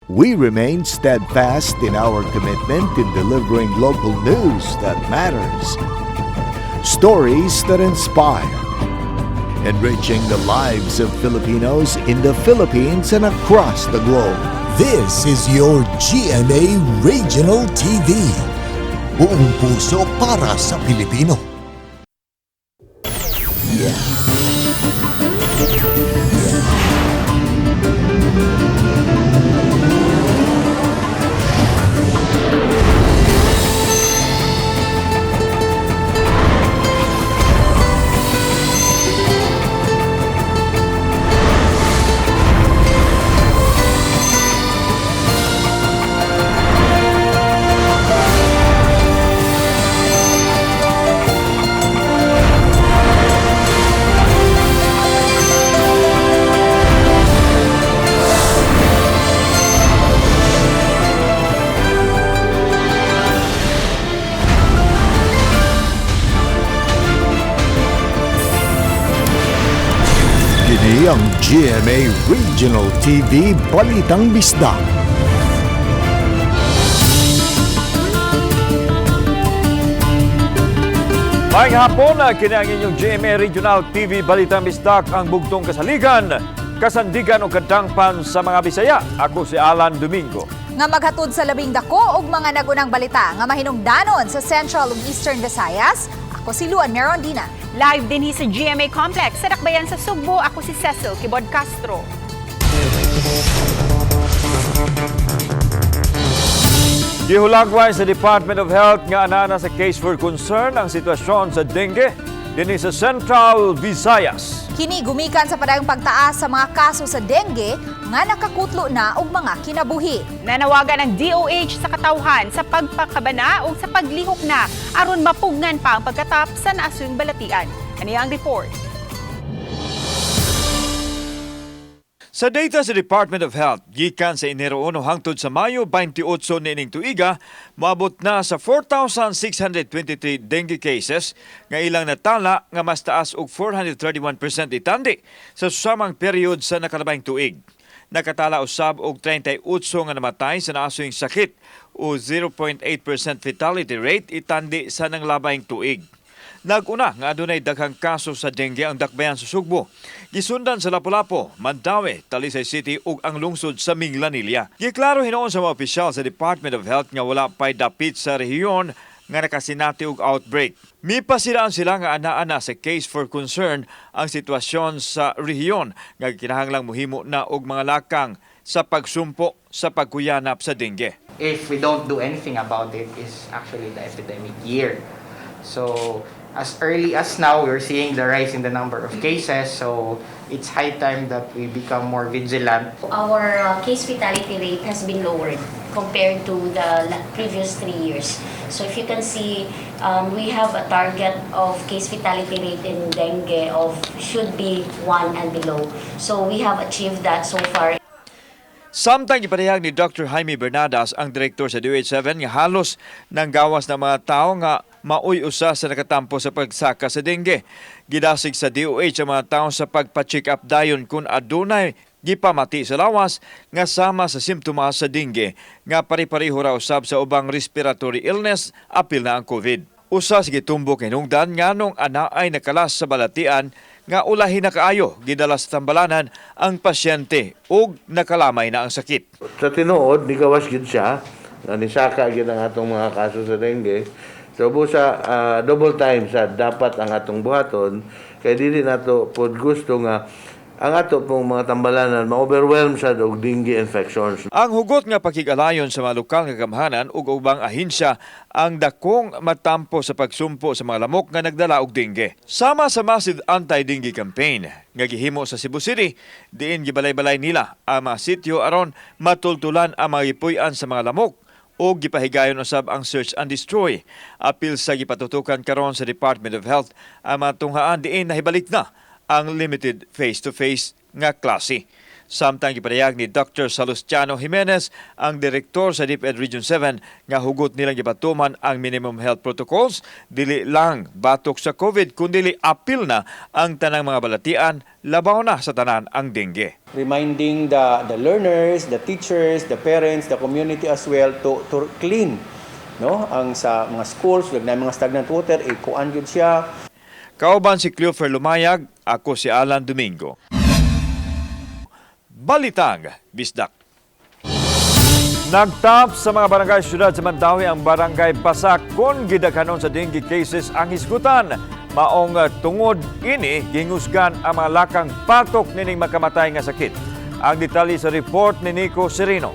We remain steadfast in our commitment in delivering local news that matters, stories that inspire, enriching the lives of Filipinos in the Philippines and across the globe. This is your GMA Regional TV. Buong puso para sa Pilipino. Kini ang GMA Regional TV Balitang Bisdak. Maayong hapon, kini ang inyong GMA Regional TV Balitang Bisdak, ang bugtong kasaligan, kasandigan o kadangpan sa mga Bisaya. Ako si Alan Domingo. Nga maghatod sa labing dako og mga nagunang balita nga mahinungdanon sa Central ug Eastern Visayas. Ako si Luan Merondina. Live din sa GMA Complex sa Dakbayan sa Sugbo. Ako si Cecil Kibod Castro. Gihulagway sa Department of Health nga anana sa case for concern ang sitwasyon sa dengue dinhi sa Central Visayas. Kini gumikan sa padayong pagtaas sa mga kaso sa dengue nga nakakutlo na og mga kinabuhi. Nanawagan ang DOH sa katawhan sa pagpakabana o sa paglihok na aron mapugnan pa ang pagkatap sa naasong balatian. Ani ang report. Sa data sa Department of Health, gikan sa Enero 1 hangtod sa Mayo 28 niining tuiga, moabot na sa 4,623 dengue cases nga ilang natala nga mas taas og 431% itandi sa susamang period sa nakalabayng tuig. Nakatala usab og 38 nga namatay sa naasong sakit o 0.8% fatality rate itandi sa nanglabayng tuig. Naguna nga adunay daghang kaso sa dengue ang Dakbayan sa Sugbo. Gisundan sa Lapu-Lapu, Mandaue, Talisay City ug ang lungsod sa Minglanilla. Giklaro hinoon sa mga opisyal sa Department of Health nga wala pay dapit sa rehiyon nga nakasinati og outbreak. Mipasilaan sila nga ana-ana sa case for concern ang sitwasyon sa rehiyon nga kinahanglang mohimo na og mga lakang sa pagsumpo sa pagkuyanap sa dengue. If we don't do anything about it, is actually the epidemic year. So as early as now, we're seeing the rise in the number of cases. So it's high time that we become more vigilant. Our case fatality rate has been lowered compared to the previous 3 years. So if you can see, we have a target of case fatality rate in dengue of should be 1 and below. So we have achieved that so far. Samtang ipadayag ni Dr. Jaime Bernadas, ang direktor sa DOH-7, nga halos nang gawas ng mga tao nga maoy usa sa nakatampo sa pagsaka sa dengue. Gidasig sa DOH ang mga tao sa pagpa-check up dayon kung adunay gipamati sa lawas nga sama sa simptomas sa dengue nga pari-pareho ra usab sa ubang respiratory illness apil na ang COVID. Usa sa gitumbok hinungdan nganong ana ay nakalas sa balatian nga ulahi na kaayo gidala sa tambalanan ang pasyente ug nakalamay na ang sakit. Sa tinuod, ni gawas gid siya, nisaka gid ang atong mga kaso sa dengue. So busa double time sa dapat ang atong buhaton kay dili nato pod gusto nga ang ato pong mga tambalanan ma-overwhelm sa og dengue infections. Ang hugot nga pakigalayon sa mga lokal nga gamhanan ug ubang ahensya ang dakong matampo sa pagsumpo sa mga lamok nga nagdala og dengue. Sama sa massive anti-dengue campaign nga gihimo sa Cebu City, diin gibalay-balay nila ang mga sityo aron matultulan ang mga gipuy-an sa mga lamok o gipahigayon usab ang search and destroy. Apil sa gipatutukan karon sa Department of Health ang mga tunghaan diin nahibalik na ang limited face-to-face nga klase. Samtang gipadayag ni Dr. Salustiano Jimenez, ang direktor sa DepEd Region 7, nga hugot nilang gipatuman ang minimum health protocols, dili lang batok sa COVID, kundi apil na ang tanang mga balatian, labaw na sa tanan ang dengue. Reminding the learners, the teachers, the parents, the community as well to clean, no, ang sa mga schools, wag na mga stagnant water, kuan gyud siya. Kauban si Cleofer Lumayag, ako si Alan Domingo. Balitang Bisdak. Nagtap sa mga barangay syudad sa Mandawi ang barangay Basak kung gidaghanon sa dengue cases ang hisgutan. Maong tungod ini gingusgan ang mga lakang patok nining makamatay nga sakit. Ang detalye sa report ni Nico Serino.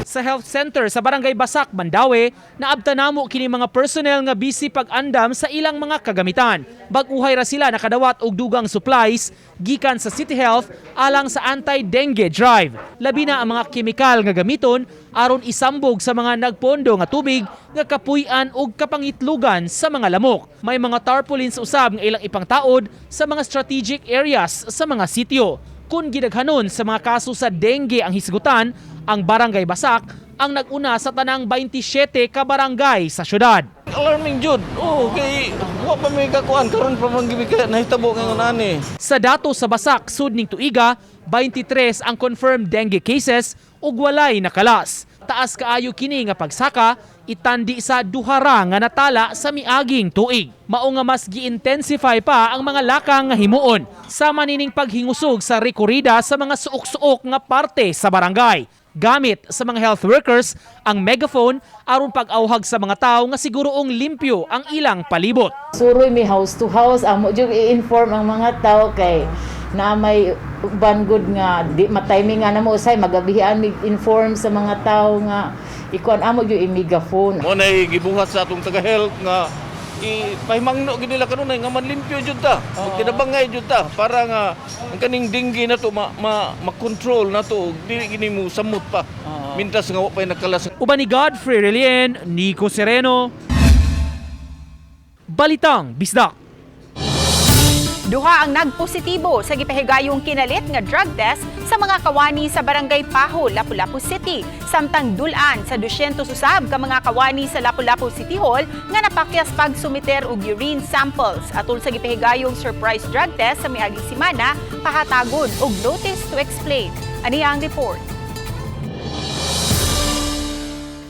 Sa health center sa Barangay Basak, Mandawi, naabtanamo kini mga personnel nga busy pag-andam sa ilang mga kagamitan. Bag-uhay ra sila nakadawat og dugang supplies gikan sa City Health alang sa anti-dengue drive. Labi na ang mga kemikal nga gamiton aron isambog sa mga nagpondo nga tubig nga kapuy-an og kapangitlugan sa mga lamok. May mga tarpaulins usab nga ilang ipangtaod sa mga strategic areas sa mga sitio. Kung gidaghanon sa mga kaso sa dengue ang hisgutan, ang Barangay Basak ang nag-una sa tanang 27 ka barangay sa syudad. Alarming jud. Okay, wa pa may kakuan karon pa man gibi ka nahitabo ngayon ani. Sa dato sa Basak sud ning tuiga, 23 ang confirmed dengue cases ug walay nakalas. Taas kaayo kini nga pagsaka itandi sa duhara nga natala sa miaging tuig. Mao nga mas gi-intensify pa ang mga lakang nga himuon sama nining paghingusog sa rekorida sa mga suok-suok nga parte sa barangay. Gamit sa mga health workers ang megaphone aron pag-awhag sa mga tao nga siguroong limpyo ang ilang palibot. Suroy mi house to house amo jud i-inform ang mga tao kay na may bangod nga di matiming nga namo usay magabihan mig inform sa mga tao nga ikuan amo jud i-megaphone. Mo nay gibuhat sa atong taga-health nga ipahimangno gid nila kanunay nga manlimpyo jud ta. Kinabangay jud ta para nga ang kaning dengue na to ma-control na to dili gini mo samot pa. Mintas nga wa pay nakalas. Uban ni Godfrey Relien, Nico Sereno. Balitang Bisdak. Duha ang nagpositibo sa gipahigayong kinalit nga drug test sa mga kawani sa Barangay Paho, Lapu-Lapu City. Samtang dulan sa 200 usab ka mga kawani sa Lapu-Lapu City Hall nga napakyas pagsumiter og urine samples. Atol sa gipahigayong surprise drug test sa miaging semana, pahatagon og notice to explain. Ani ang report.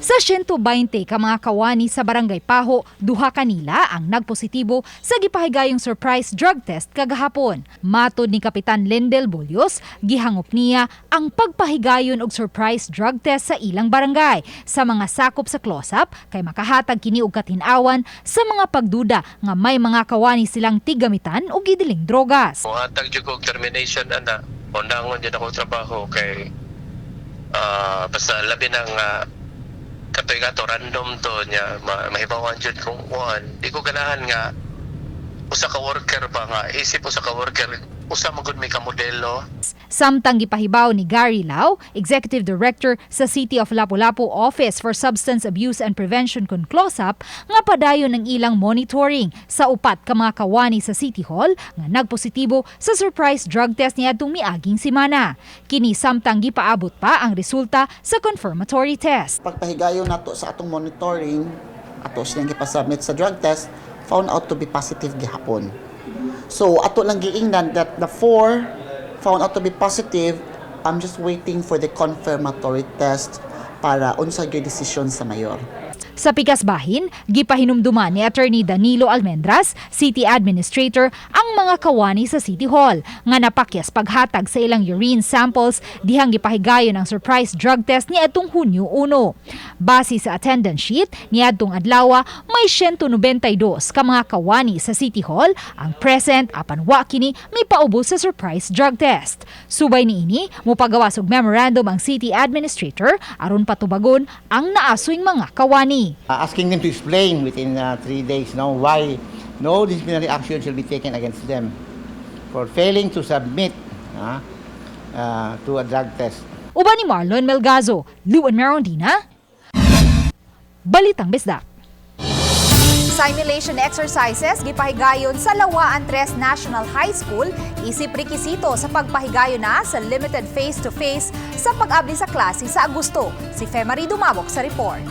Sa 120 ka mga kawani sa Barangay Paho, duha kanila ang nagpositibo sa gipahigayong surprise drug test kagahapon. Matod ni Kapitan Lendel Bolyos, gihangop niya ang pagpahigayon og surprise drug test sa ilang barangay sa mga sakop sa close-up kay makahatag kini og katin-awan sa mga pagduda nga may mga kawani silang tigamitan o gidiling drogas. Hatag jud og termination ana. Undangon jud ako trabaho kay basta labi nang katoy gato random to nya mahibawan jud kung kuan di ko ganahan nga usa ka worker pa nga isip usa ka worker usa magud may ka modelo. Samtang gipahibaw ni Gary Lau, Executive Director sa City of Lapu-Lapu Office for Substance Abuse and Prevention kun close-up nga padayon ng ilang monitoring sa upat ka mga kawani sa City Hall nga nagpositibo sa surprise drug test niadtong miaging semana. Kini samtang gipaabot pa ang resulta sa confirmatory test. Pagpahigayon nato sa atong monitoring ato siyang gipasubmit sa drug test found out to be positive gihapon. So ato lang giingnan that the 4 found out to be positive. I'm just waiting for the confirmatory test para unsa gyud decision sa mayor. Sa pikas bahin, gipahinumduman ni Attorney Danilo Almendras, City Administrator, ang mga kawani sa City Hall nga napakyas paghatag sa ilang urine samples dihang gipahigayon ang surprise drug test ni atong Hunyo 1. Base sa attendance sheet ni atong adlaw, may 192 ka mga kawani sa City Hall ang present apan wa kini may paubos sa surprise drug test. Subay niini, mopagawas og memorandum ang City Administrator aron patubagon ang naasoyng mga kawani. Asking them to explain within 3 days why no disciplinary action shall be taken against them for failing to submit to a drug test. Uban ni Marlon Melgazo, Luan Merondina, Balitang Bisdak. Simulation exercises gipahigayon sa Lawaan 3 National High School isip rekisito sa pagpahigayon na sa limited face-to-face sa pag-abli sa klase sa Agosto. Si Femari Dumabok sa report.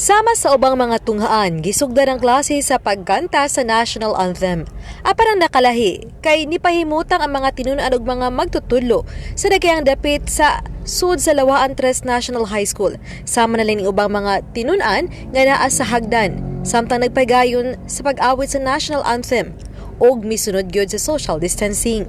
Sama sa ubang mga tunghaan, gisugdan ang klase sa pagkanta sa National Anthem. Aparang nakalahi, kay nipahimutang ang mga tinunan og mga magtutudlo sa dagayang dapit sa sud sa Lawaan 3 National High School. Sama na lang ni ubang mga tinunan nga naa sa hagdan, samtang nagpagayon sa pag-awit sa National Anthem og misunod gyud sa social distancing.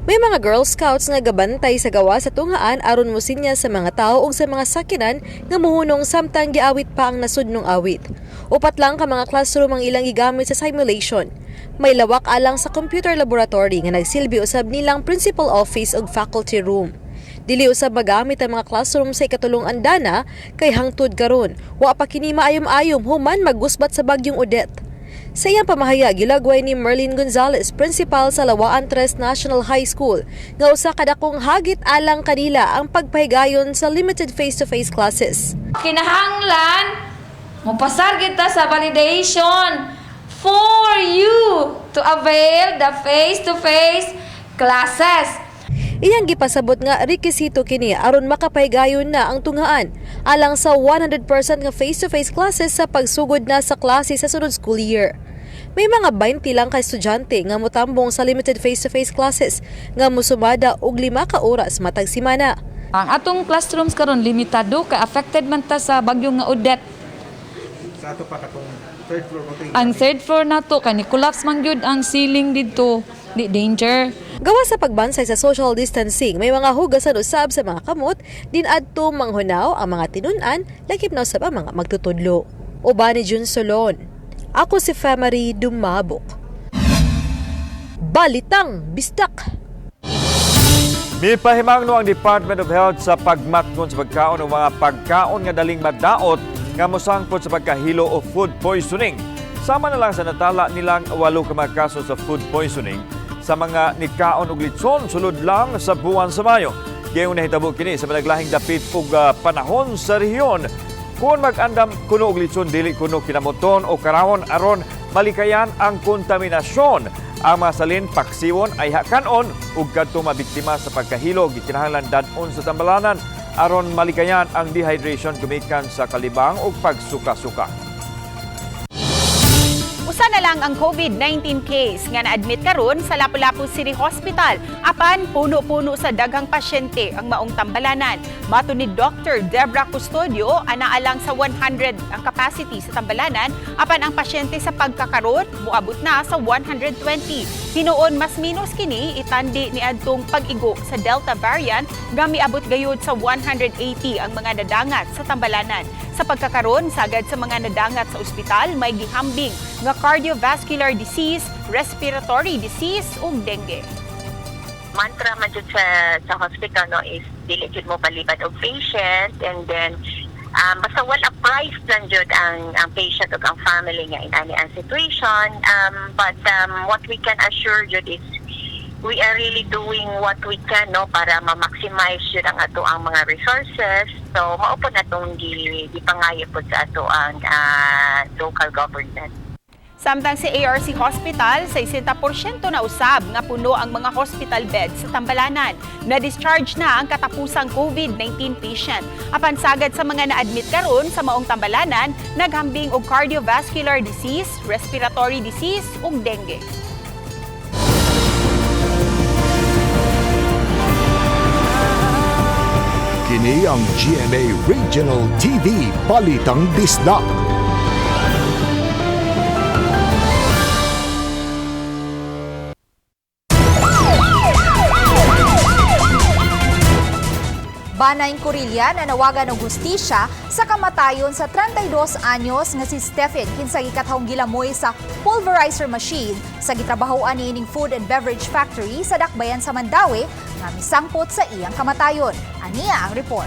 May mga Girl Scouts nga gabantay sa gawa sa tunghaan aron mosinya sa mga tao ug sa mga sakinan nga muhunong samtang giawit pa ang nasudnong awit. Upat lang ka mga classroom ang ilang gigamit sa simulation. May lawak alang sa computer laboratory nga nagsilbi usab nilang principal office ug faculty room. Dili usab magamit ang mga classroom sa ikatulong andana kay hangtod karon wa pa kini maayom-ayom human magusbat sa bagyong Odette. Sa iyang pamahayag, gilagway ni Merlin Gonzalez, principal sa Lawaan 3 National High School, nga usa ka dakong hagit alang kanila ang pagpahigayon sa limited face-to-face classes. Kinahanglan, mopasar kita sa validation for you to avail the face-to-face classes. Iyang gipasabot nga rekisito kini aron makapahigayon na ang tunghaan alang sa 100% nga face-to-face classes sa pagsugod na sa klase sa sunod school year. May mga 20 lang ka estudyante nga motambong sa limited face-to-face classes nga mosumada og 5 ka oras matag semana. Ang atong classrooms karon limitado kay affected man ta sa bagyo nga Odette. Sa ato pa katong third floor ba? Ang third floor nato kay ni collapse man gyud ang ceiling didto. Di danger. Gawa sa pagbansay sa social distancing, may mga hugasan usab sa mga kamot, din adto manghunaw ang mga tinunan, lakip na usab ang mga magtutudlo. Uban ni Jun Solon. Ako si Femari Dumabok. Balitang Bistak. Mipahimangno ang Department of Health sa pagmatngon sa pagkaon ng mga pagkaon nga daling madaot nga mosangpot sa pagkahilo o food poisoning. Sama na lang sa natala nilang 8 ka mga kaso sa food poisoning sa mga nikaon og litson sulod lang sa buwan sa Mayo. Gayong nahitabo kini sa panaglahing dapit ug panahon sa rehiyon. Kung mag-andam kuno og litson dili kuno kinamoton o karawon aron malikayan ang kontaminasyon. Ang mga salin paksiwon ay hakanon ug kadto mabiktima sa pagkahilo gikinahanglan dad-on sa tambalanan aron malikayan ang dehydration gumikan sa kalibang ug pagsuka-suka. Usa na lang ang COVID-19 case nga na-admit karon sa Lapu-Lapu City Hospital. Apan puno-puno sa daghang pasyente ang maong tambalanan. Mato ni Dr. Debra Custodio, anaalang sa 100 ang capacity sa tambalanan, apan ang pasyente sa pagkakaron moabot na sa 120. Hinuon mas minus kini itandi ni adtong pag-igo sa Delta variant nga miabot gayud sa 180 ang mga nadangat sa tambalanan. Sa pagkakaron, sagad sa mga nadangat sa ospital, may gihambing nga cardiovascular disease, respiratory disease ug dengue. Mantra man jud sa hospital no is dili jud mo palibad og patient, and then basta wala price lang jud ang patient ug ang family nga in any situation, but what we can assure jud is we are really doing what we can no para ma-maximize jud ang ato ang mga resources. So mao po natong gipangayo po sa ato ang local government. Samtang sa ARC Hospital, 60% na usab nga puno ang mga hospital beds sa tambalanan. Na-discharge na ang katapusang COVID-19 patient. Apan sagad sa mga na-admit karon sa maong tambalanan, naghambing og cardiovascular disease, respiratory disease ug dengue. Kini ang GMA Regional TV Balitang Bisdak. Banay Corilla na nawagan og hustisya sa kamatayon sa 32 anyos nga si Stephen kinsa gikatahong gilamoy sa pulverizer machine sa gitrabahoan niining food and beverage factory sa Dakbayan sa Mandaue nga misangpot sa iyang kamatayon. Aniya ang report.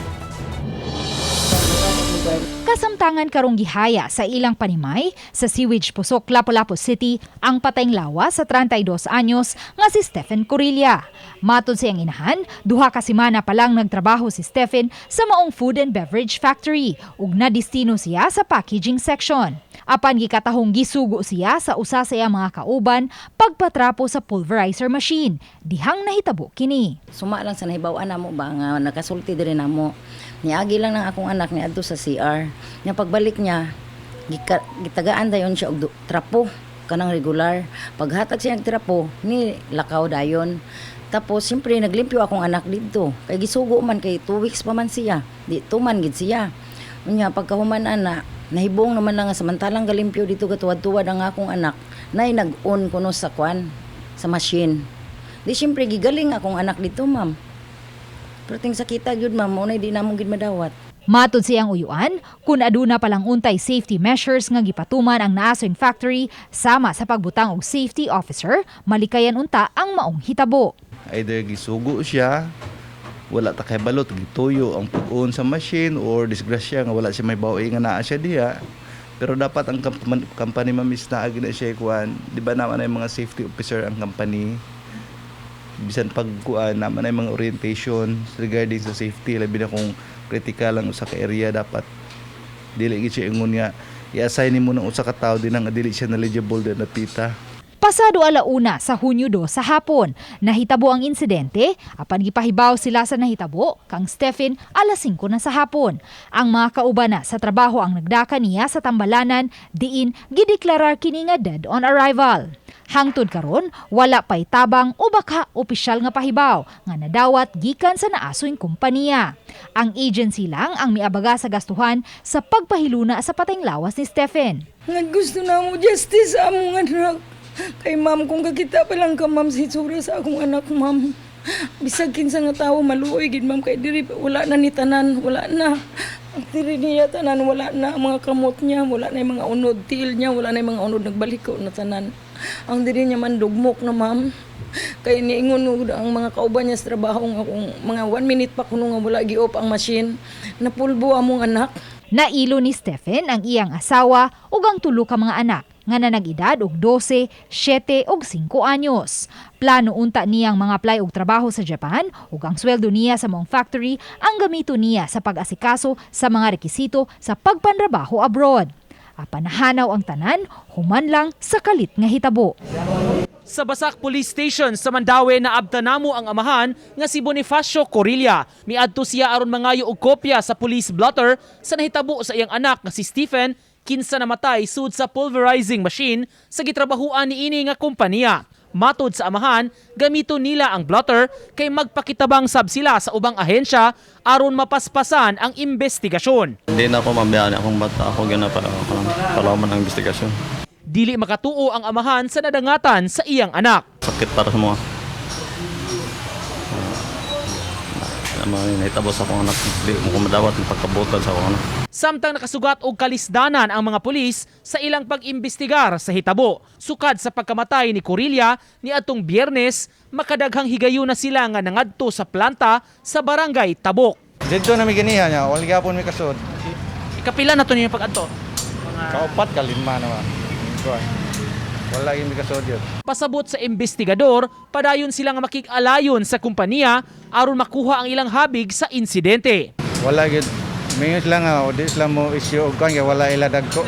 Kasamtangan karong gihaya sa ilang panimay sa sewage pusok Lapu-Lapu City ang patayng lawa sa 32 anyos nga si Stephen Corilla. Matod sa iyang inahan, 2 ka semana pa lang nagtrabaho si Stephen sa maong food and beverage factory ug nadistino siya sa packaging section. Apan gikatahong gisugo siya sa usa sa iyang mga kauban pagpatrapo sa pulverizer machine. Dihang nahitabo kini. Suma lang sa nahibaw-an namo ba nga nakasulti diri namo. Niagi lang ng akong anak ni adto sa CR. Nya pagbalik niya, gitagaan dayon siya og trapo kanang regular. Paghatag siya ng trapo, ni lakaw dayon. Tapos siyempre naglimpyo akong anak dito. Kay gisugo man kay 2 weeks pa man siya. Di tuman gid siya. Unya pagkahuman ana, nahibong naman lang nga samantalang galimpyo dito gatuwad-tuwad ang akong anak. Nay nag-on kuno sa kwan sa machine. Di siyempre gigaling akong anak dito, ma'am. Pero ting sakita gyud ma'am, unay di namo gid madawat. Matod siyang uyuan, kun aduna palang untay safety measures nga gipatuman ang naasoing factory sama sa pagbutang og safety officer, malikayan unta ang maong hitabo. Either gisugo siya, wala ta kay balot, gituyo ang pag-on sa machine or disgrasya nga wala siya may bawi nga naa siya diha. Pero dapat ang company mamis na agi na siya kuan, di ba naman ay mga safety officer ang company. Bisan pagkuan naman ay mga orientation regarding sa safety, labi na kung critical lang usa ka area dapat dili gid siya ingon nga i-assign nimo ng usa ka tawo din ang dili siya knowledgeable din na pita. Pasado 1:00 sa Hunyo 2 sa hapon, nahitabo ang insidente, apan gipahibaw sila sa nahitabo kang Stephen 5:00 na sa hapon. Ang mga kauban na sa trabaho ang nagdaka niya sa tambalanan, diin gideklarar kini nga dead on arrival. Hangtod karon, wala pay tabang o baka opisyal nga pahibaw nga nadawat gikan sa naasoing kompanya. Ang agency lang ang miabaga sa gastuhan sa pagpahiluna sa patayng lawas ni Stephen. Gusto na mo justice sa among anak. Kay ma'am, kung kakita pa lang ka ma'am si Sura sa akong anak ma'am. Bisag kinsa nga tawo maluoy gid ma'am kay diri wala na ni tanan, wala na. Ang diri niya tanan wala na ang mga kamot niya, wala na yung mga unod til niya, wala na yung mga unod nagbaliko na tanan. Ang diri niya man dugmok na ma'am. Kay niingon ang mga kauban niya sa trabaho nga kung mga 1 minute pa kuno nga wala gi-off ang machine, napulbo among anak. Nailo ni Stephen ang iyang asawa ug ang 3 ka mga anak nga nanag-edad og 12, 7 ug 5 anyos. Plano unta niyang mga apply og trabaho sa Japan ug ang sweldo niya sa mong factory ang gamito niya sa pag-asikaso sa mga rekisito sa pagpanrabaho abroad. Apan nahanaw ang tanan, human lang sa kalit nga hitabo. Sa Basak Police Station sa Mandaue naabta namo ang amahan nga si Bonifacio Corilla. Miadto siya aron mangayo og kopya sa police blotter sa nahitabo sa iyang anak nga si Stephen, kinsa namatay sud sa pulverizing machine sa gitrabahuan niini nga kompanya. Matod sa amahan, gamito nila ang blotter kay magpakitabang sab sila sa ubang ahensya aron mapaspasan ang investigasyon. Hindi na ako mabiyan akong bata ako gina para palaman ang investigasyon. Dili makatuo ang amahan sa nadangatan sa iyang anak. Sakit para sa mga. Nahitabo sa akong anak, di mo madawat ng pagkabutan sa akong anak. Samtang nakasugat og kalisdanan ang mga pulis sa ilang pag-imbestigar sa hitabo. Sukad sa pagkamatay ni Corilla niadtong Biyernes, makadaghang higayon na sila nga nangadto sa planta sa barangay Tabok. Dito na may ganihan niya, wala gapon may kasod. Ikapila na to niyo pag-adto? Kaupat ka, 5 naman. Wala yung may kasod yun. Pasabot sa investigador, padayon sila nga makik-alayon sa kumpanya aron makuha ang ilang habig sa insidente. Wala yun. Mingon sila nga, di sila mo issue o kanya, wala ila dagko.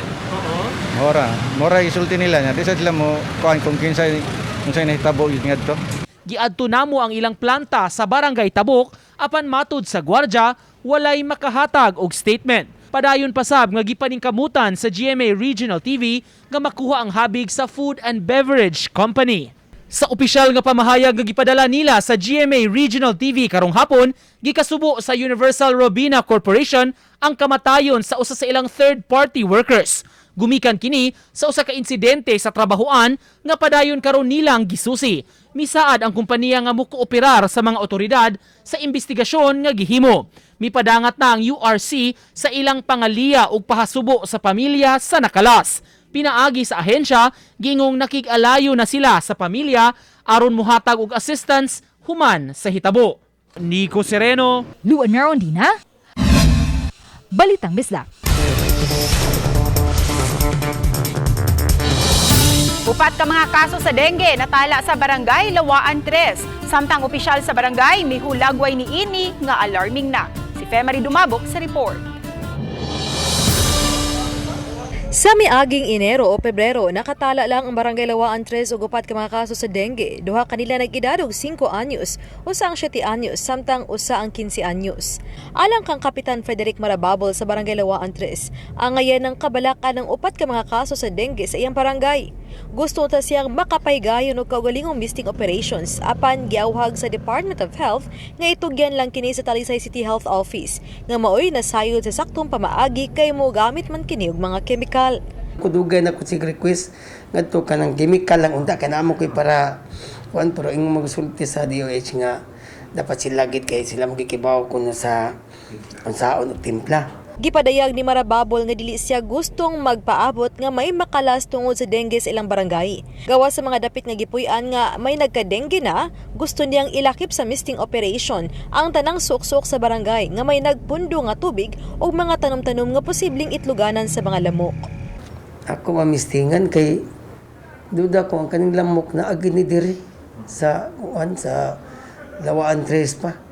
Mora isulti nila niya. Di sila mo kung kinsay nahitabo yung nga to. Giadto namo ang ilang planta sa barangay Tabok, apan matod sa gwardya, walay makahatag og statement. Padayon pasab nga gipaningkamutan sa GMA Regional TV nga makuha ang habig sa Food and Beverage Company. Sa opisyal nga pamahayag nga gipadala nila sa GMA Regional TV karong hapon, gikasubo sa Universal Robina Corporation ang kamatayon sa usa sa ilang third-party workers. Gumikan kini sa usa ka insidente sa trabahoan nga padayon karon nilang gisusi. Misaad ang kompanya nga mukooperar sa mga otoridad sa investigasyon nga gihimo. Mipadangat na ang URC sa ilang pangaliya ug pahasubo sa pamilya sa nakalas. Pinaagi sa ahensya, gingong nakig-alayo na sila sa pamilya aron muhatag og assistance human sa hitabo. Nico Sereno, Luan Marondina, Balitang Bisdak. Upat ka mga kaso sa dengue natala sa barangay Lawaan 3. Samtang opisyal sa barangay may hulagway ni ini nga alarming na. Si Femari Dumabok sa report. Sa miaging Enero o Pebrero, nakatala lang ang Barangay Lawaan 3 ug upat ka mga kaso sa dengue. Duha kanila nag-edad og 5 anyos, usa ang 7 anyos, samtang usa ang 15 anyos. Alang kang Kapitan Frederick Marababol sa Barangay Lawaan 3, ang ngayon ng kabalakan ng upat ka mga kaso sa dengue sa iyang barangay. Gusto ta siyang makapaygayon og kaugalingong misting operations apan giawhag sa Department of Health nga itugyan lang kini sa Talisay City Health Office nga maoy nasayod sa saktong pamaagi kay mo gamit man kini og mga kemikal. Kudugay na ko sig request ngadto kanang chemical lang unta kanamo koy para kuan pero ingong magsulti sa DOH nga dapat sila gid kay sila magikibaw kuno sa unsaon og timpla. Gipadayag ni Marababol nga dili siya gustong magpaabot nga may makalas tungod sa dengue sa ilang barangay. Gawa sa mga dapit nga gipuy-an nga may nagka-dengue na, gusto niyang ilakip sa misting operation ang tanang suksok sa barangay nga may nagpundo nga tubig o mga tanom-tanom nga posibleng itluganan sa mga lamok. Ako mamistingan kay duda ko ang kaning lamok na agi ni diri sa Lawaan 3 pa.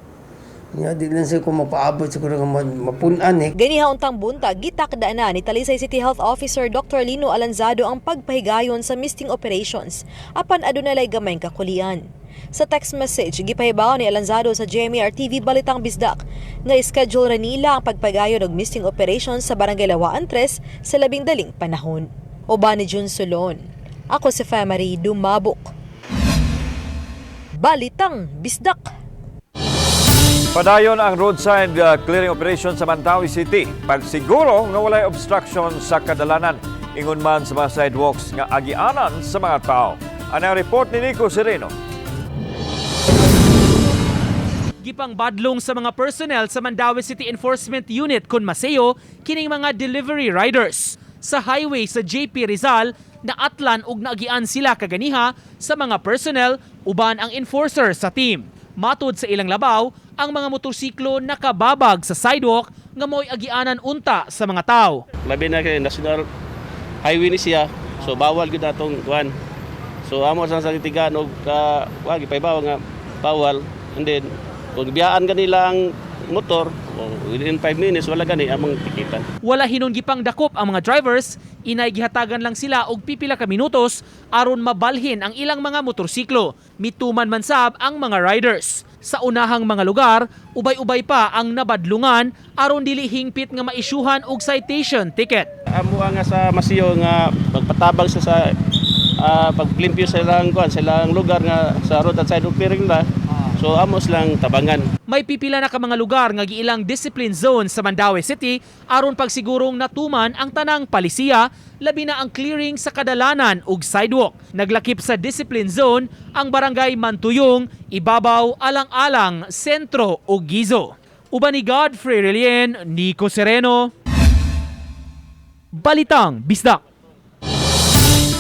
Ya, di lang siya kung mapaabot siguro nga mapunan eh. Ganiha untang buntag, gitakda na ni Talisay City Health Officer Dr. Lino Alanzado ang pagpahigayon sa misting operations apan adunay gamayng kakulian. Sa text message, gipahibaw ni Alanzado sa GMAR TV Balitang Bisdak nga ischedule ra nila ang pagpahigayon og misting operations sa Barangay Lawaan 3 sa labing daling panahon. Uban ni Jun Solon. Ako si Femari Dumabok. Balitang Bisdak. Padayon ang roadside clearing operation sa Mandawi City. Pagsiguro nga walay obstruction sa kadalanan, ingon man sa mga sidewalks nga agianan sa mga tao. Ang report ni Nico Sereno. Gipang badlong sa mga personnel sa Mandawi City Enforcement Unit kun masayo kining mga delivery riders. Sa highway sa JP Rizal, naatlan ug naagian sila kaganiha sa mga personnel uban ang enforcer sa team. Matod sa ilang labaw, ang mga motorsiklo nakababag sa sidewalk nga mo'y agianan unta sa mga tao. Labi na kay national highway ni siya, so bawal gyud atong kuan. So amo sa tigaan og wag ipaybaw nga bawal, and then kung biyaan kanila ang motor within 5 minutes wala gani among tikitan. Wala hinon gipang dakop ang mga drivers, inay gihatagan lang sila og pipila ka minutos aron mabalhin ang ilang mga motorsiklo. Mituman man sab ang mga riders. Sa unahang mga lugar, ubay-ubay pa ang nabadlungan aron dili hingpit nga maisyuhan og citation ticket. Amo nga sa Masiyo nga pagpatabang sa paglimpyo sa ilang lugar nga sa road at side clearing na. So amos lang tabangan. May pipila na ka mga lugar nga giilang discipline zone sa Mandawi City aron pagsigurong natuman ang tanang palisiya, labi na ang clearing sa kadalanan ug sidewalk. Naglakip sa discipline zone ang barangay Mantuyong, Ibabaw, Alang-alang, Sentro ug Gizo. Uban ni Godfrey Relien, Nico Sereno. Balitang Bisdak.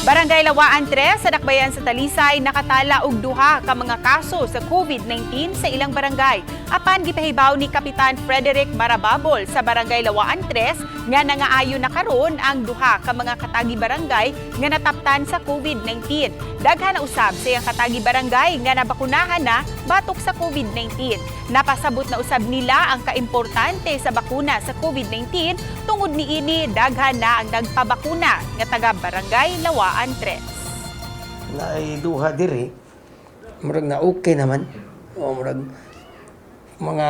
Barangay Lawaan 3 sa Dakbayan sa Talisay nakatala og duha ka mga kaso sa COVID-19 sa ilang barangay. Apan gipahibaw ni Kapitan Frederick Marababol sa Barangay Lawaan 3 nga nangaayo na karon ang duha ka mga katagi barangay nga nataptan sa COVID-19. Daghan na usab sa iyang katagi barangay nga nabakunahan na batok sa COVID-19. Napasabot na usab nila ang kaimportante sa bakuna sa COVID-19 tungod niini daghan na ang nagpabakuna nga taga Barangay Lawaan 3. Naiduha diri, murag na okay naman. O murag mga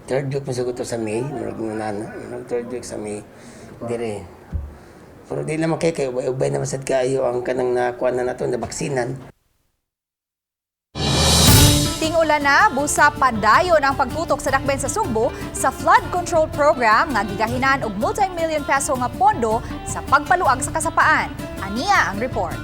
third week masagot sa May, murag third week sa May diri. Pero di naman kay ubay naman sad kaayo ang kanang nakuha na nato na baksinan. Ting-ulan na, busa padayon ang pagtutok sa dakbayan sa Sugbo sa flood control program nga gigahinan og multi-million peso nga pondo sa pagpaluag sa kasapaan. Aniya ang report.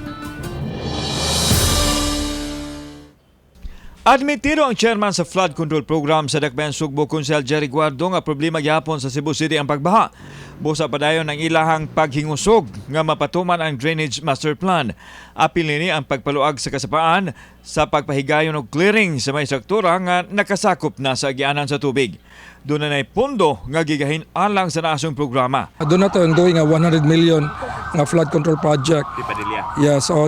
Admitido ang chairman sa flood control program sa Dakbayan Sugbo, Konsel Jerry Guardo, nga problema gyapon sa Cebu City ang pagbaha. Busa padayon ang ilahang paghingusog nga mapatuman ang drainage master plan. Apil nini ang pagpaluag sa kasapaan sa pagpahigayon og clearing sa may sektora nga nakasakop na sa agianan sa tubig. doon na pondo nga gigahin alang sa nasong programa. Doon na tayo ongoing 100 million nga flood control project. Tipadilla. Yes, so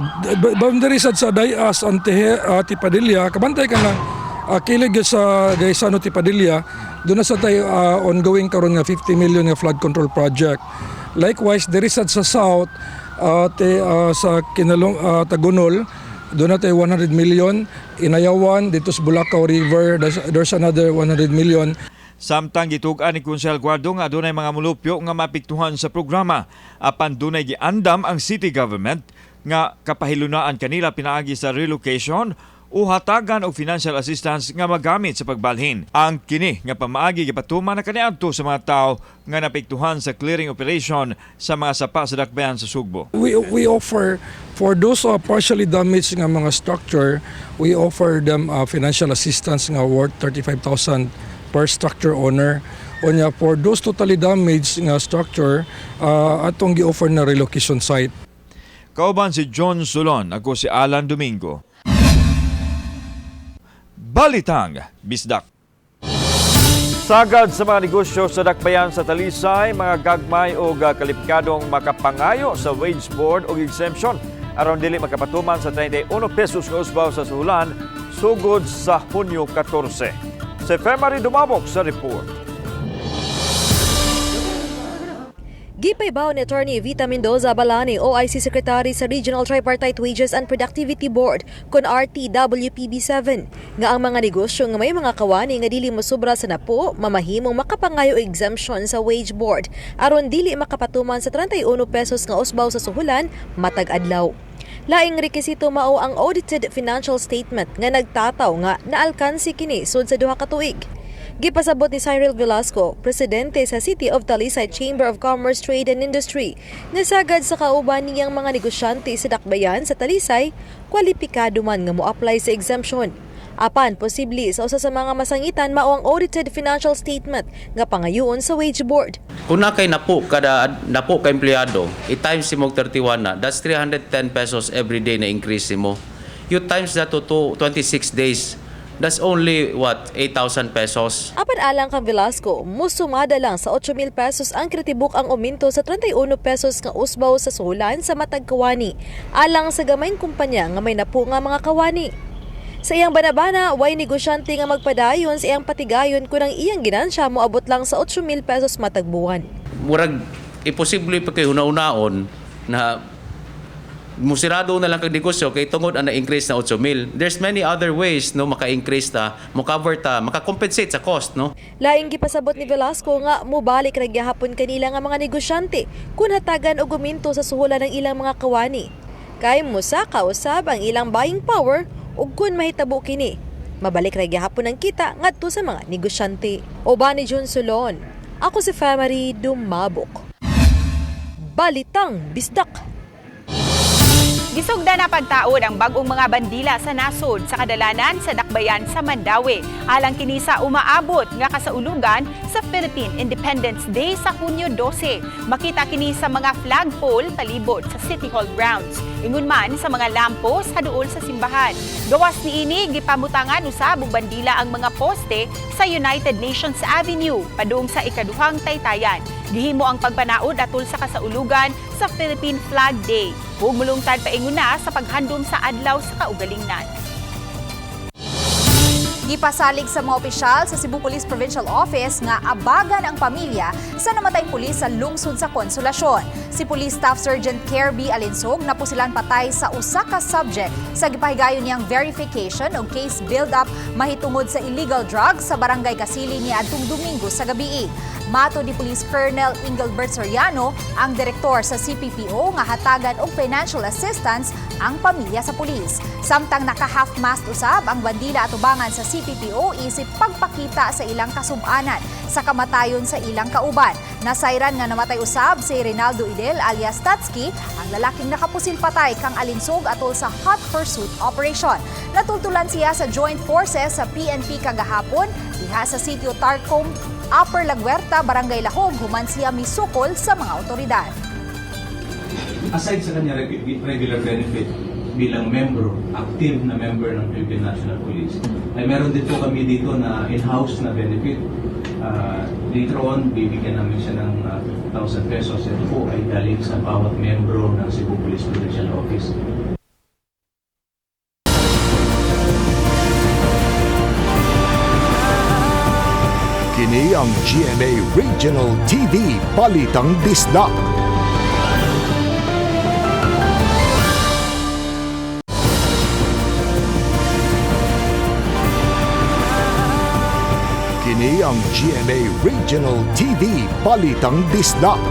boundary sa Dayas Antehe Tipadilla, kabantay ka na kilig sa Gaisano Tipadilla, doon na sa tayo ongoing karon nga 50 million nga flood control project. Likewise, diri sa South sa Kinalong Tagunol, doon na tayo 100 million. Inayawan dito sa Bulacau River, there's another 100 million. Samtang gitugan ni Konsehal Guardo nga adunay mga mulupyo nga mapiktuhan sa programa, apan dunay giandam ang city government nga kapahilunaan kanila pinaagi sa relocation o hatagan og financial assistance nga magamit sa pagbalhin. Ang kini nga pamaagi gipatuman na kaniadto sa mga tao nga napiktuhan sa clearing operation sa mga sapa sa dakbayan sa Sugbo. We offer for those partially damaged nga mga structure, we offer them financial assistance nga worth 35,000 per structure owner. Onya for those totally damaged nga structure, atong gi-offer na relocation site. Kauban si John Solon, ako si Alan Domingo. Balitang Bisdak. Sagad sa mga negosyo sa dakbayan sa Talisay, mga gagmay o kalipkadong makapangayo sa wage board o exemption aron dili makapatuman sa 31 pesos nga usbaw sa suhulan sugod sa Hunyo 14. Si Femari Dumabok sa report. Gipaybaw ni Attorney Vita Mendoza Balani, OIC Secretary sa Regional Tripartite Wages and Productivity Board kon RTWPB7 nga ang mga negosyo nga may mga kawani nga dili mosubra sa napo mamahimong makapangayo exemption sa wage board aron dili makapatuman sa 31 pesos nga usbaw sa suhulan matag adlaw. Laing rekisito mao ang audited financial statement nga nagtataw nga naalkansi kini sud sa duha ka tuig. Gipasabot ni Cyril Velasco, presidente sa City of Talisay Chamber of Commerce, Trade and Industry, na sagad sa kauban niyang mga negosyante sa dakbayan sa Talisay, kwalipikado man nga mo-apply sa exemption. Apan, posible sa usa sa mga masangitan mao ang audited financial statement nga pangayoon sa wage board. Kung na kay napo ka empleyado, i-times mo 31 na, that's 310 pesos every day na increase mo. You times that to 26 days, that's only 8,000 pesos. Apan alang kang Velasco, musumada lang sa 8,000 pesos ang kritibuk ang uminto sa 31 pesos nga usbaw sa suhulan sa matag kawani, alang sa gamayng kumpanya nga may napo nga mga kawani. Sa iyang banabana, way negosyante nga magpadayon sa iyang patigayon kung ang iyang ginansya moabot lang sa 8,000 pesos matag buwan. Murag, imposible pa kayo una-unaon na musirado na lang kag negosyo kay tungod ang na-increase na 8,000. There's many other ways no maka-increase ta, mo-cover ta, maka-compensate sa cost, no. Laing gipasabot ni Velasco nga mobalik ra gyapon kanila nga mga negosyante kun hatagan og guminto sa suhulan ng ilang mga kawani. Kay musaka usab ang ilang buying power ug kun mahitabo kini, mabalik ra gyapon ang kita ngadto sa mga negosyante. Oba ni John Solon, ako si Femari Dumabok. Balitang Bisdak. Gisugda na pagtaod ang bagong mga bandila sa nasod sa kadalanan sa dakbayan sa Mandaue. Alang kini sa umaabot nga kasaulugan sa Philippine Independence Day sa Hunyo 12. Makita kini sa mga flagpole palibot sa City Hall grounds. Ingon man sa mga lampos haduol sa simbahan. Gawas niini gipamutangan usab og bandila ang mga poste sa United Nations Avenue padung sa ikaduhang taytayan. Gihimo ang pagpanaod atol sa kasaulugan sa Philippine Flag Day. Ug mulungtad paingon na sa paghandom sa adlaw sa kaugalingnan. Gipasalig sa mga opisyal sa Cebu Police Provincial Office nga abagan ang pamilya sa namatayng pulis sa lungsod sa Konsolasyon. Si Police Staff Sergeant Kirby Alinsog napusilan patay sa usa ka subject sa gipahigayon niyang verification o case build-up mahitungod sa illegal drugs sa barangay Kasili ni adtong Domingo sa gabii. Mato ni Police Colonel Engelbert Soriano, ang direktor sa CPPO nga hatagan og financial assistance ang pamilya sa pulis. Samtang naka-half-mast usab ang bandila atubangan sa CPPO isip pagpakita sa ilang kasub-anan sa kamatayon sa ilang kauban. Nasayran nga namatay usab si Rinaldo Idel alias Tatsky, ang lalaking nakapusil patay kang alinsog atol sa hot pursuit operation. Natultulan siya sa Joint Forces sa PNP kagahapon diha sa sitio Tarcom, Upper Laguerta, Barangay Lahog, human siya misukol sa mga otoridad. Aside sa kanya regular benefit, bilang membro, active na member ng Philippine National Police, ay meron din po kami dito na in-house na benefit. Later on, bibigyan namin siya ng 1,000 pesos. Ito po ay galing sa bawat membro ng Cebu Police Prudential Office. Kini ang GMA Regional TV Balitang Bisdak. Kini ang GMA Regional TV Balitang Bisdak.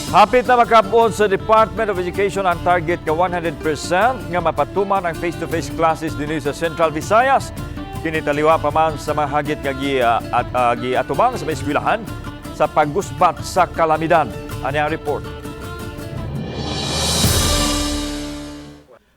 Hapit na makapon sa Department of Education ang target nga 100% nga mapatuman ang face-to-face classes dinhi sa Central Visayas. Kinitaliwa pa man sa mga hagit nga giatubang sa mga eskwelahan sa paggusbat sa kalamidad. Ani ang report.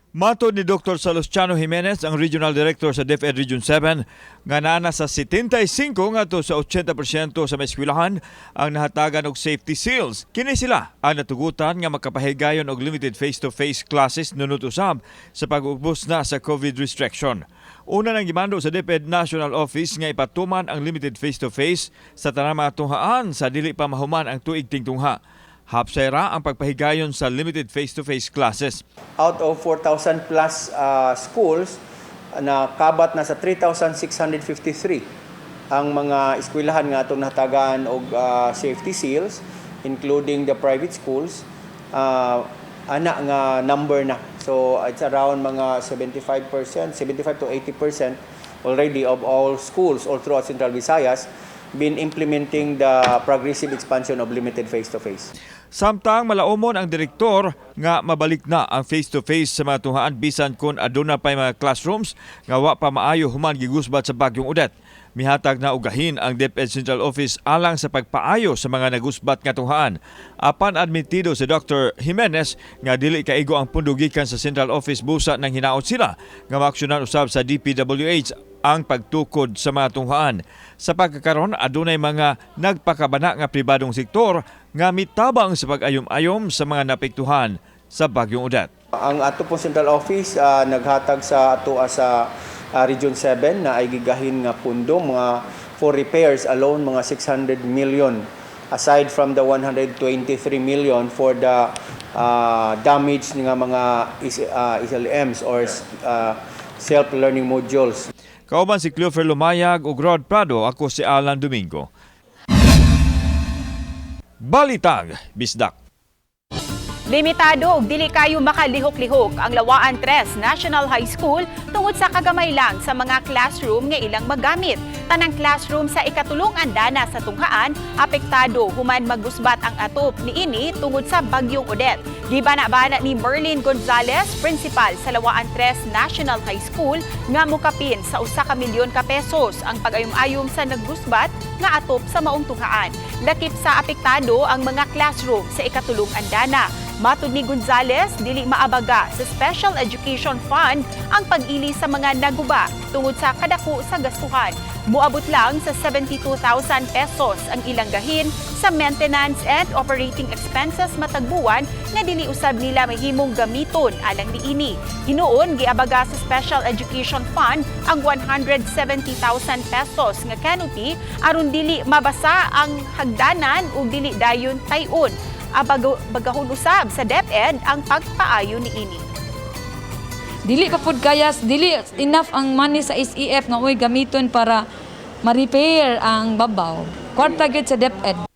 Matod ni Dr. Salustiano Jimenez, ang Regional Director sa DepEd Region 7, nga nana sa 75 ngadto sa 80% sa mga eskwelahan ang nahatagan og safety seals. Kini sila ang natugutan nga makapahigayon og limited face-to-face classes nunut usab sa pag-ubos na sa COVID restriction. Una nang gimando sa DepEd National Office nga ipatuman ang limited face-to-face sa tanang mga tunghaan sa dili pa mahuman ang tuig tingtungha. Hapsayra ang pagpahigayon sa limited face-to-face classes. Out of 4,000 plus schools, na kabat na sa 3,653 ang mga eskwelahan nga itong natagaan og safety seals, including the private schools, ana nga number na. So it's around mga 75% to 80% already of all schools all throughout Central Visayas been implementing the progressive expansion of limited face-to-face. Samtang malaumon ang direktor nga mabalik na ang face-to-face sa mga tunghaan bisan kun aduna pay mga classrooms nga wa pa maayo human gigusbat sa bagyong Odette. Mihatag na ugahin ang DepEd Central Office alang sa pagpaayo sa mga nagusbat nga tunghaan. Apan admitido si Dr. Jimenez nga dili kaigo ang pundo gikan sa Central Office busa nang hinaot sila nga maaksyonan usab sa DPWH ang pagtukod sa mga tunghaan. Sa pagkakaroon, adunay mga nagpakabana nga pribadong sektor nga mitabang sa pag-ayom-ayom sa mga napektuhan sa bagyong Odette. Ang ato pong Central Office naghatag sa ato sa Region 7 na ay gigahin nga pundo mga for repairs alone mga 600 million aside from the 123 million for the damage nga mga SLMs or self-learning modules. Kauban si Cleofer Lumayag ug Rod Prado, ako si Alan Domingo. Balitang Bisdak. Limitado og dili kayo makalihok-lihok ang Lawaan 3 National High School tungod sa kagamay lang sa mga classroom nga ilang magamit. Tanang classroom sa ikatulong andana sa tunghaan apektado human magusbat ang atop niini tungod sa bagyong Odette. Gibana-bana ni Merlin Gonzalez, principal sa Lawaan 3 National High School, nga mukapin sa 1 milyon ka pesos ang pag-ayom-ayom sa naggusbat nga atop sa maong tunghaan. Lakip sa apektado ang mga classroom sa ikatulong andana. Matud ni Gonzalez, dili maabaga sa Special Education Fund ang pag-ili sa mga naguba tungod sa kadako sa gastuhan. Muabot lang sa 72,000 pesos ang ilang gahin sa maintenance and operating expenses matagbuan na dili usab nila mahimong gamiton alang niini. Hinuon giabaga sa Special Education Fund ang 170,000 pesos nga canopy aron dili mabasa ang hagdanan ug dili dayon tay-on. Bagahon usab sa DepEd ang pagpaayo niini. Dili pa pud kayas, dili enough ang money sa SEF nga oy gamiton para ma-repair ang babaw. Kwarta gyud sa DepEd.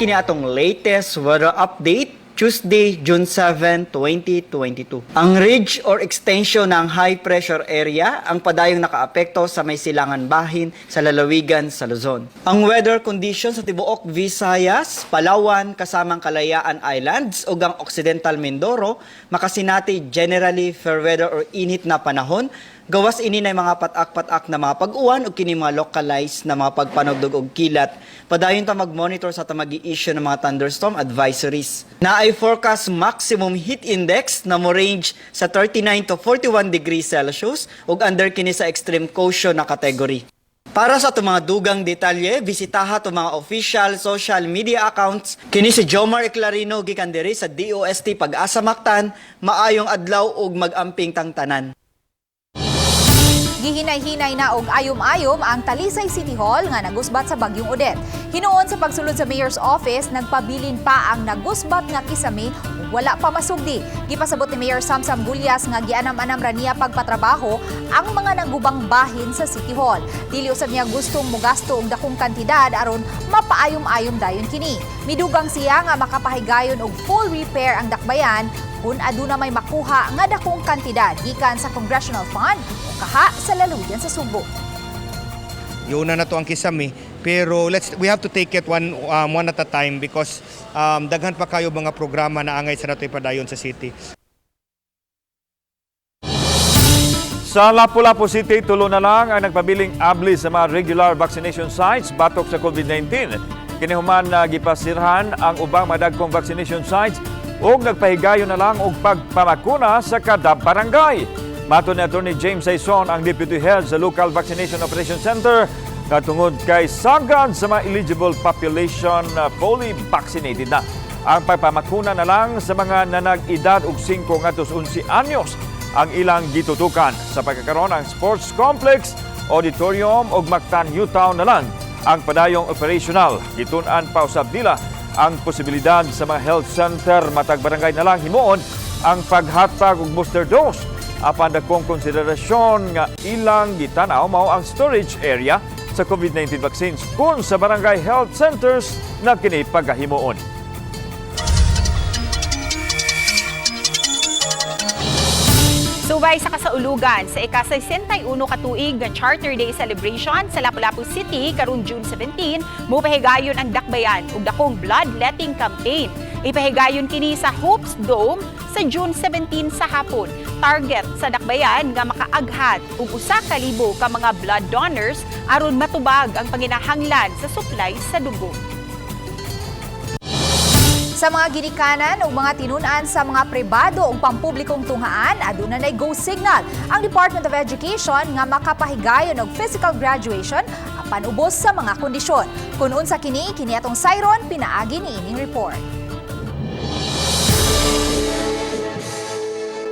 Kini atong latest weather update Tuesday, June 7, 2022. Ang ridge or extension ng high pressure area ang padayong nakaapekto sa may silangan bahin sa lalawigan sa Luzon. Ang weather conditions sa tibuok Visayas, Palawan, kasamang Kalayaan Islands ug ang Occidental Mindoro makasinati generally fair weather or init na panahon Gawas ini na mga patak-patak na mga pag-uwan o kini mga localized na mga pagpanugdog og kilat. Padayon ta mag-monitor sa tamag-i-issue ng mga thunderstorm advisories. Na ay forecast maximum heat index na mo range sa 39 to 41 degrees Celsius ug under kini sa extreme caution na category. Para sa itong mga dugang detalye, bisitaha itong mga official social media accounts. Kini si Jomar Eclarino gikan diri sa DOST Pag-asa Mactan, maayong adlaw ug mag-amping tangtanan. Gihinay-hinay na og ayom-ayom ang Talisay City Hall nga nagusbat sa bagyong Odette. Hinuon sa pagsulod sa Mayor's Office, nagpabilin pa ang nagusbat nga kisame ug wala pa masugdi. Gipasabot ni Mayor Samsam Gulyas nga gianam-anam ra niya pagpatrabaho ang mga nanggubang bahin sa City Hall. Dili usab niya gustong mogasto og dakong kantidad aron mapaayom-ayom dayon kini. Midugang siya nga makapahigayon og full repair ang dakbayan kung aduna may makuha nga dakong kantidad gikan sa Congressional Fund o kaha sa laluyan sa Subo. Yuna na to ang kisame, pero we have to take it one at a time because daghan pa kayo mga programa na angay sa natoy padayon sa city. Sa Lapu-Lapu City, tulo na lang ang nagpabiling abli sa mga regular vaccination sites batok sa COVID-19. Kinihuman na gipasirhan ang ubang madagkong vaccination sites o nagpahigayon na lang og pagpamakuna sa kada barangay. Mato ni Atty. James Saison, ang Deputy Head sa Local Vaccination Operation Center, katungod kay sagad sa mga eligible population fully vaccinated na. Ang pagpamakuna na lang sa mga nanag-edad og 5 ngadto 11 anyos ang ilang gitutukan. Sa pagkakaroon ng sports complex, auditorium ug Mactan Newtown na lang ang padayong operational. Gitun-an pa usab nila ang posibilidad sa mga health center matag barangay na lang himuon ang paghatag og booster dose. Apan dakong konsiderasyon nga ilang gitanaw mao ang storage area sa COVID-19 vaccines kung sa barangay health centers na kini pagahimuon. Subay sa kasaulugan sa ika-61 katuig nga Charter Day celebration sa Lapu-Lapu City karong June 17, mopahigayon ang dakbayan ug dakong bloodletting campaign. Ipahigayon kini sa Hopes Dome sa June 17 sa hapon. Target sa dakbayan nga makaaghat og 1,000 ka mga blood donors aron matubag ang panginahanglan sa supply sa dugo. Sa mga ginikanan o mga tinunan sa mga pribado o pampublikong tunghaan, aduna nay go signal ang Department of Education nga makapahigayon og physical graduation apan ubos sa mga kondisyon. Kung unsa kini atong Siron pinaagi ni ining report.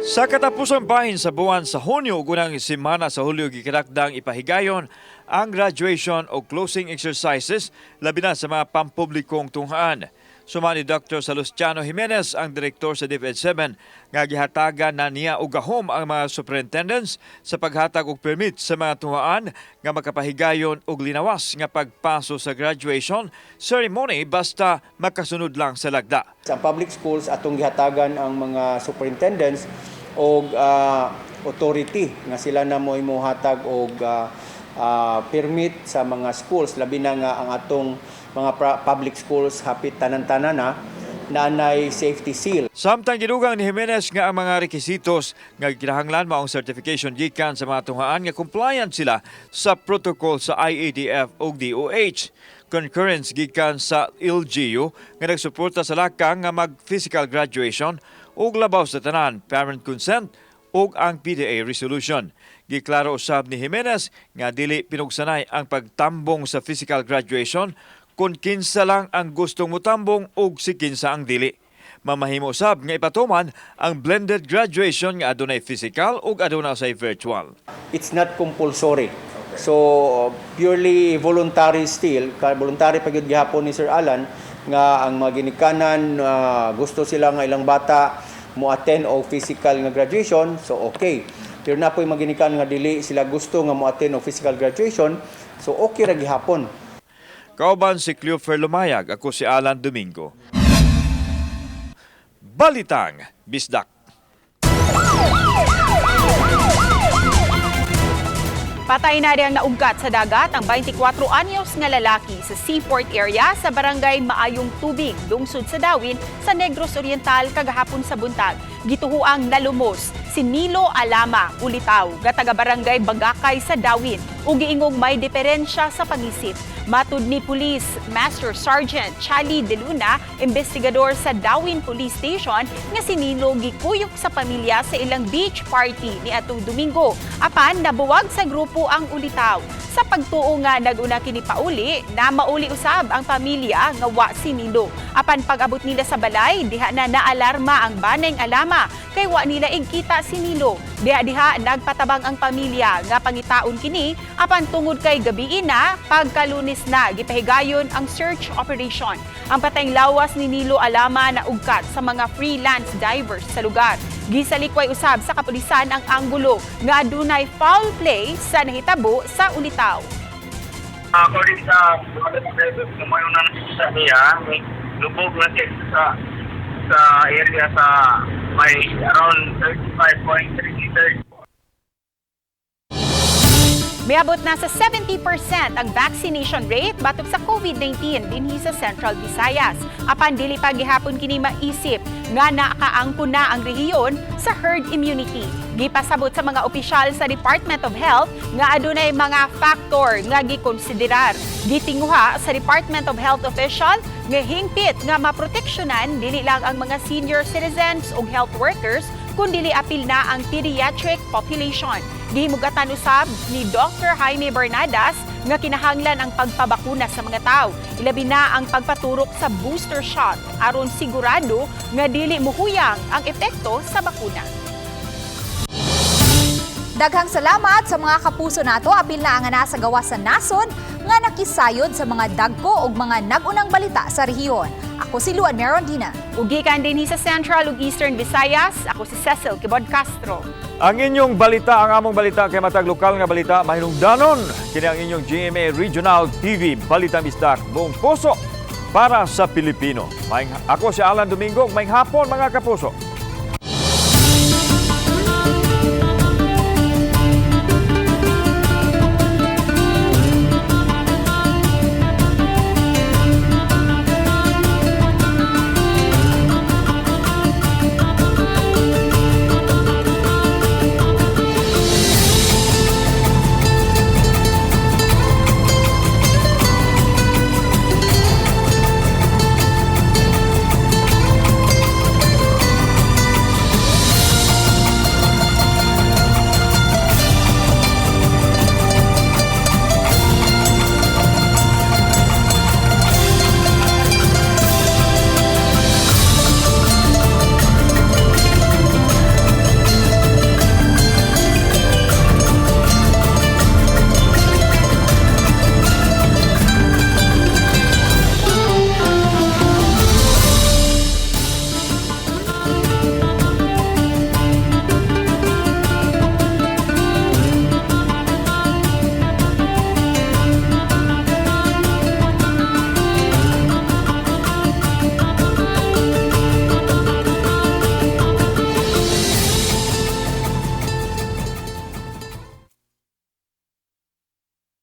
Sa katapusang bahin sa buwan sa Hunyo ug unang semana sa Hulyo gikinakdang ipahigayon ang graduation o closing exercises labi na sa mga pampublikong tunghaan. Sumani Dr. Salustiano Jimenez, ang direktor sa DepEd 7, nga gihatagan na niya og gahom ang mga superintendents sa paghatag og permit sa mga tunghaan nga makapahigayon og linawas nga pagpaso sa graduation ceremony basta makasunod lang sa lagda. Sa public schools atong gihatagan ang mga superintendents og authority nga sila na mo imuhatag og permit sa mga schools labi na nga ang atong mga public schools hapit tanan-tanan na nanay safety seal. Samtang gidugang ni Jimenez nga ang mga rekisitos nga kinahanglan maong certification gikan sa mga tunghaan nga compliant sila sa protocol sa IATF ug DOH. Concurrence gikan sa LGU nga nagsuporta sa lakang nga mag-physical graduation ug labaw sa tanan, parent consent ug ang PDA resolution. Giklaro usab ni Jimenez nga dili pinugsanay ang pagtambong sa physical graduation kung kinsa lang ang gustong mutambong ug si kinsa ang dili. Mamahimo usab nga ipatuman ang blended graduation nga adunay physical ug aduna sa virtual. It's not compulsory. So purely voluntary still, voluntary pagyud gihapon ni Sir Alan nga ang mga ginikanan gusto sila nga ilang bata mo attend og physical nga graduation, so okay. Pero na po'y mga ginikanan nga dili sila gusto nga mo attend og physical graduation, so okay ra gihapon. Kauban si Cleofer Lumayag, ako si Alan Domingo. Balitang Bisdak. Patay na rin ang naugkat sa dagat ang 24 anyos nga lalaki sa seaport area sa barangay Maayong Tubig, lungsod sa Dawin, sa Negros Oriental kagahapon sa buntag. gituhuang nalumos si Nilo Alama Ulitaw, nga taga-barangay Bagakay sa Dawin, ug giingong may diferensya sa pangisip. Matud ni Police Master Sergeant Chali De Luna, investigador sa Dawin Police Station, nga si Nilo gikuyok sa pamilya sa ilang beach party ni atong Domingo. Apan nabuwag sa grupo ang Ulitaw. Sa pagtuo nga naguna kini pauli, na mauli usab ang pamilya nga wa si Nilo. Apan pag-abot nila sa balay, diha na naalarma ang baneng Alama kay wa nila igkita si Nilo. Diha nagpatabang ang pamilya nga pangitaon kini, apan tungod kay gabi na, pagkalunis na gipahigayon ang search operation. Ang patayng lawas ni Nilo Alama na ugkat sa mga freelance divers sa lugar. Gisalikway usab sa kapulisan ang anggulo nga adunay foul play sa nahitabo sa Ulitaw. According sa kumayunan sa niya, lubog na siya sa area sa may around 35.3 meters. Miabot na sa 70% ang vaccination rate batok sa COVID-19 dinhi sa Central Visayas. Apan dili pa gihapon kini maisip nga nakaangkon na ang rehiyon sa herd immunity. Gipasabot sa mga opisyal sa Department of Health nga adunay mga factor nga gikonsiderar. Gitinguha sa Department of Health official nga hingpit nga maproteksyonan dili lang ang mga senior citizens ug health workers kundi apil na ang pediatric population. Gihimugatan usab ni Dr. Jaime Bernadas nga kinahanglan ang pagpabakuna sa mga tao. Ilabi na ang pagpaturok sa booster shot aron sigurado nga dili muhuyang ang epekto sa bakuna. Daghang salamat sa mga kapuso nato apil na nga nasa gawa sa nasod nga nakisayod sa mga dagko ug mga nagunang balita sa rehiyon. Ako si Luan Merondina. Ugikan din sa Central ug Eastern Visayas, ako si Cecil Kibod Castro. Ang inyong balita, ang among balita kay matag lokal nga balita mahinungdanon. Kini ang inyong GMA Regional TV Balita Bisdak buong puso para sa Pilipino. Ako si Alan Domingo, may hapon mga kapuso.